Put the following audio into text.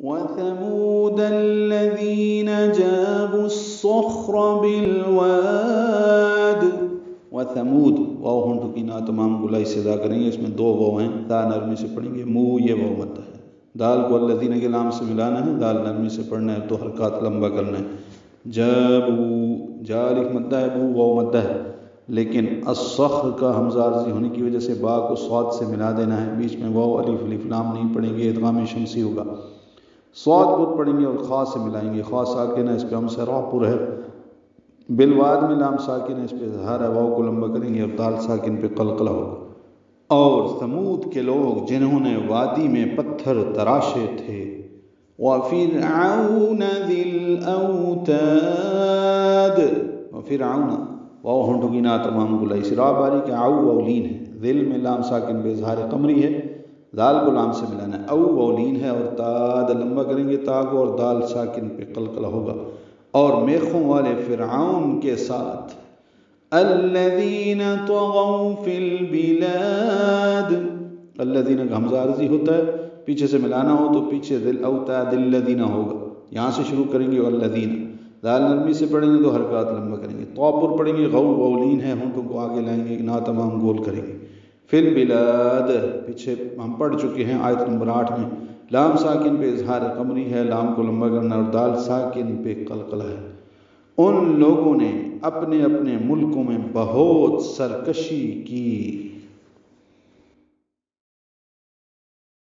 وَثَمُودَ الَّذِينَ جَابُوا الصَّخْرَ بِالْوَادِ وَثَمُود واو ہونٹ کی نا تمام گلائی سے ادا کریں گے. اس میں دو واو ہیں، تا نرمی سے پڑھیں گے، مو یہ واو مد ہے. دال کو الذین کے لام سے ملانا ہے، دال نرمی سے پڑھنا ہے، تو حرکات لمبا کرنا ہے. جابو جا الف مدہ ہے، بو واو مدہ ہے، لیکن الصخر کا حمزہ عارضی ہونے کی وجہ سے با کو صاد سے ملا دینا ہے. بیچ میں واو الف لام نہیں پڑھیں گے، ادغام شمسی ہوگا. صاد پر پڑھیں گے اور خا سے ملائیں گے. خا ساکن ہے، اس پہ ہم سے را پر ہے. بالواد میں لام ساکن ہے، اس پہ اظہار ہے، واو کو لمبا کریں گے اور دال ساکن پہ قلقلہ ہوگا. اور ثمود کے لوگ جنہوں نے وادی میں پتھر تراشے تھے. وَفِرْعَوْنَ ذِي الْأَوْتَادِ وَفِرْعَوْنَ واو ہونٹوں کی نا تمام گلائی سے را باری کا او واولین ہے. ذل میں لام ساکن پہ اظہار قمری ہے، دال کو لام سے ملانا ہے، او واولین ہے اور تاد لمبا کریں گے تا کو اور دال ساکن پہ قلقلہ ہوگا. اور میخوں والے فرعون کے ساتھ الذین طغوا فی البلاد. الذین کا حمزہ عارضی ہوتا ہے، پیچھے سے ملانا ہو تو پیچھے ذل اوتاد الذین ہوگا. یہاں سے شروع کریں گے الذین، دال نرمی سے پڑھیں گے تو حرکات لمبا کریں گے. طاپر پڑھیں گے، غو واولین ہے، ہونٹوں کو آگے لائیں گے، نا تمام گول کریں گے. فی البلاد پیچھے ہم پڑھ چکے ہیں آیت نمبر 8 میں. لام ساکن پہ اظہار قمری ہے، لام کو لمبا کرنا اور دال ساکن پہ قلقلہ ہے. ان لوگوں نے اپنے اپنے ملکوں میں بہت سرکشی کی.